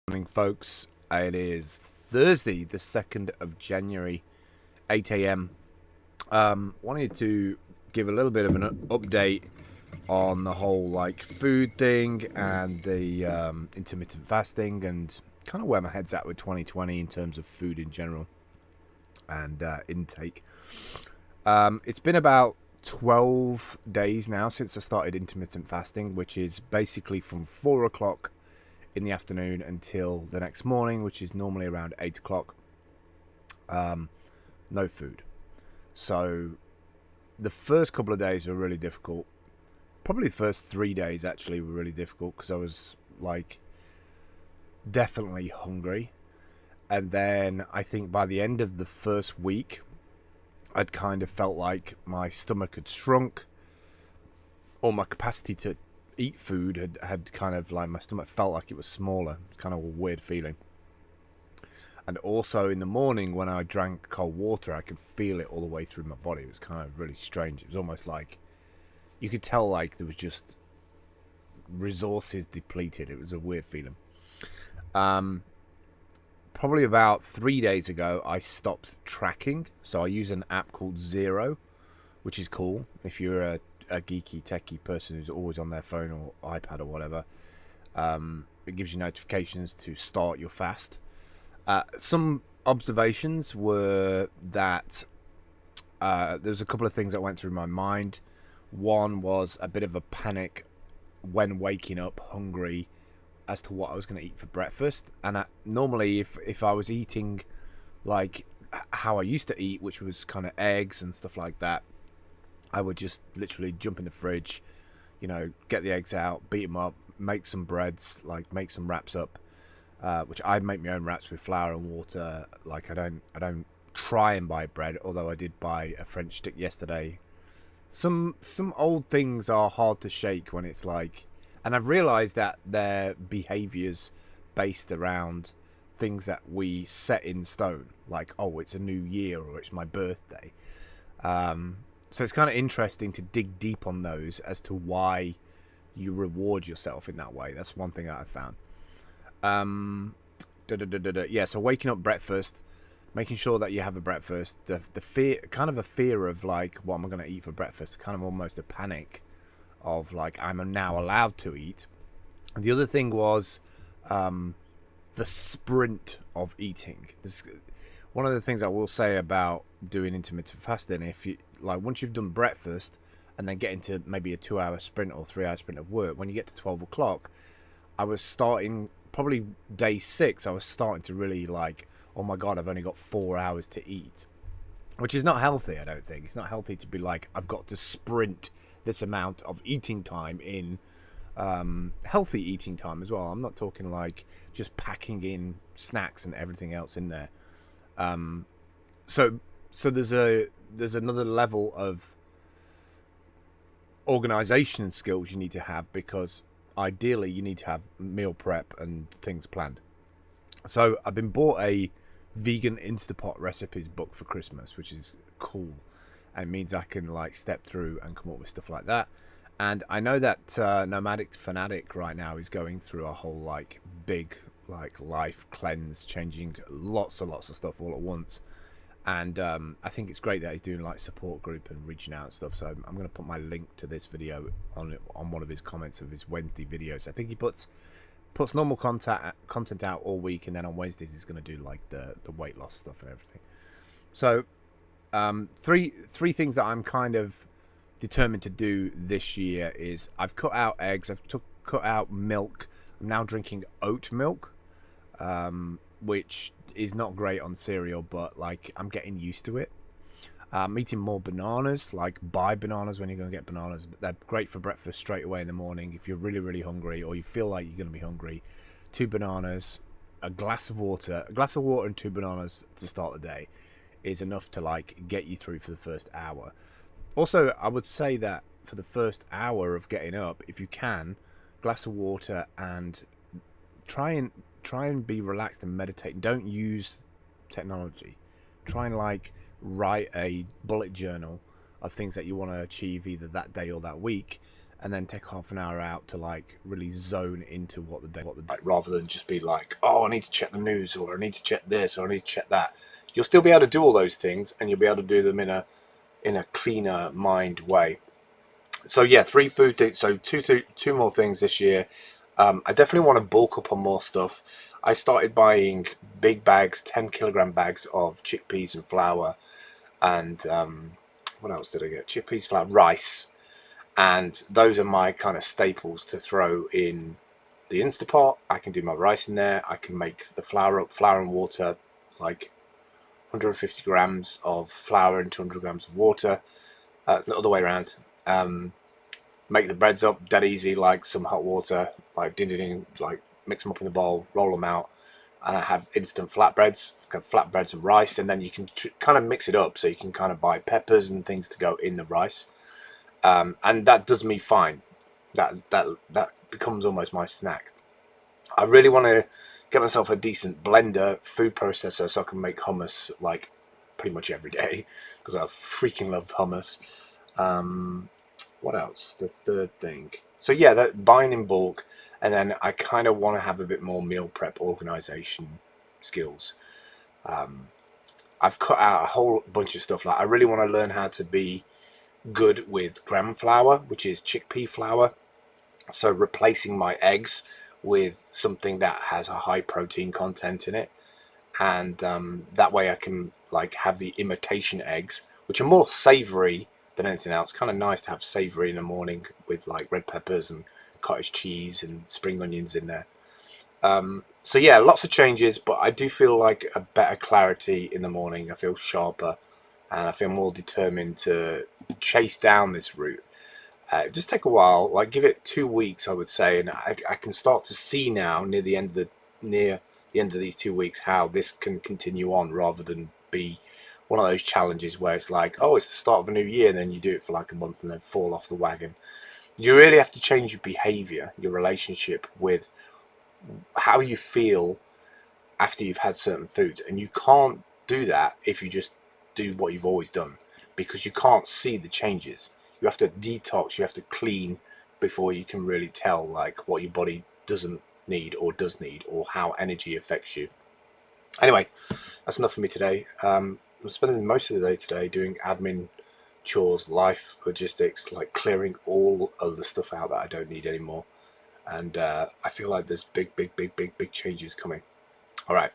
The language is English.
Morning, folks. It is Thursday, the 2nd of January, 8 a.m. Wanted to give a little bit of an update on the whole food thing and the intermittent fasting and kind of where my head's at with 2020 in terms of food in general and intake. It's been about 12 days now since I started intermittent fasting, which is basically from 4 o'clock in the afternoon until the next morning, which is normally around 8 o'clock. No food. So the first couple of days were really difficult. Probably the first 3 days actually were really difficult because I was definitely hungry. And then I think by the end of the first week, I'd kind of felt like my stomach had shrunk, or my capacity to eat food had kind of like, my stomach felt like it was smaller. It's kind of a weird feeling. And also in the morning when I drank cold water, I could feel it all the way through my body. It was kind of really strange. It was almost like you could tell like there was just resources depleted. It was a weird feeling. Probably about 3 days ago, I stopped tracking. So I use an app called Zero, which is cool if you're a geeky, techie person who's always on their phone or iPad or whatever. It gives you notifications to start your fast. Some observations were that there's a couple of things that went through my mind. One was a bit of a panic when waking up hungry as to what I was going to eat for breakfast. And normally if I was eating like how I used to eat, which was kind of eggs and stuff like that, I would just literally jump in the fridge, get the eggs out, beat them up, make some breads, make some wraps up, which I make my own wraps with flour and water. I don't try and buy bread, although I did buy a French stick yesterday. Some old things are hard to shake when it's and I've realized that their behaviors based around things that we set in stone, oh, it's a new year or it's my birthday. So it's kind of interesting to dig deep on those as to why you reward yourself in that way. That's one thing that I found. Yeah, so waking up, breakfast, making sure that you have a breakfast. The fear, kind of a fear of what am I going to eat for breakfast? Kind of almost a panic of I'm now allowed to eat. And the other thing was the sprint of eating. One of the things I will say about doing intermittent fasting, if you once you've done breakfast and then get into maybe a 2-hour sprint or 3-hour sprint of work, when you get to 12 o'clock, I was starting, probably day 6, I was starting to really oh my God, I've only got 4 hours to eat, which is not healthy. I don't think it's not healthy to be I've got to sprint this amount of eating time in healthy eating time as well. I'm not talking just packing in snacks and everything else in there. So there's another level of organization skills you need to have, because ideally you need to have meal prep and things planned. So I've been bought a vegan Instapot recipes book for Christmas, which is cool, and it means I can step through and come up with stuff like that. And I know that Nomadic Fanatic right now is going through a whole big life cleanse, changing lots and lots of stuff all at once. And I think it's great that he's doing support group and reaching out and stuff. So I'm going to put my link to this video on one of his comments of his Wednesday videos. I think he puts normal content out all week, and then on Wednesdays he's going to do the weight loss stuff and everything. So three things that I'm kind of determined to do this year is I've cut out eggs, I've cut out milk. I'm now drinking oat milk, which is not great on cereal, but I'm getting used to it. I'm eating more bananas. Buy bananas when you're going to get bananas. They're great for breakfast straight away in the morning if you're really, really hungry, or you feel like you're going to be hungry. 2 bananas, a glass of water and 2 bananas to start the day is enough to get you through for the first hour. Also, I would say that for the first hour of getting up, if you can, glass of water, and try and be relaxed and meditate. Don't use technology. Try and write a bullet journal of things that you want to achieve either that day or that week, and then take half an hour out to like really zone into what the day, like, rather than just be like, oh, I need to check the news, or I need to check this, or I need to check that. You'll still be able to do all those things, and you'll be able to do them in a cleaner mind way. So yeah, three food things. So two more things this year. I definitely want to bulk up on more stuff. I started buying big bags, 10 kilogram bags of chickpeas and flour, and what else did I get? Chickpeas, flour, rice, and those are my kind of staples to throw in the Instapot. I can do my rice in there. I can make the flour up, flour and water, like 150 grams of flour and 200 grams of water. The other way around. Make the breads up dead easy, like some hot water, like ding, like mix them up in the bowl, roll them out, and I have instant flatbreads, and rice, and then you can kind of mix it up, so you can kind of buy peppers and things to go in the rice, and that does me fine. That becomes almost my snack. I really want to get myself a decent blender, food processor, so I can make hummus like pretty much every day, because I freaking love hummus. What else? The third thing. So yeah, that buying in bulk, and then I kind of want to have a bit more meal prep organization skills. I've cut out a whole bunch of stuff. Like I really want to learn how to be good with gram flour, which is chickpea flour. So replacing my eggs with something that has a high protein content in it, and that way I can like have the imitation eggs, which are more savory than anything else. Kind of nice to have savory in the morning with like red peppers and cottage cheese and spring onions in there. So yeah, lots of changes, but I do feel like a better clarity in the morning. I feel sharper, and I feel more determined to chase down this route. Just take a while, like give it 2 weeks, I would say, and I can start to see now near the end of these 2 weeks how this can continue on, rather than be one of those challenges where it's like, oh, it's the start of a new year, and then you do it for like a month and then fall off the wagon. You really have to change your behavior, your relationship with how you feel after you've had certain foods, and you can't do that if you just do what you've always done, because you can't see the changes. You have to detox, you have to clean before you can really tell like what your body doesn't need or does need, or how energy affects you. Anyway, that's enough for me today. I'm spending most of the day today doing admin chores, life logistics, like clearing all of the stuff out that I don't need anymore. And I feel like there's big changes coming. All right.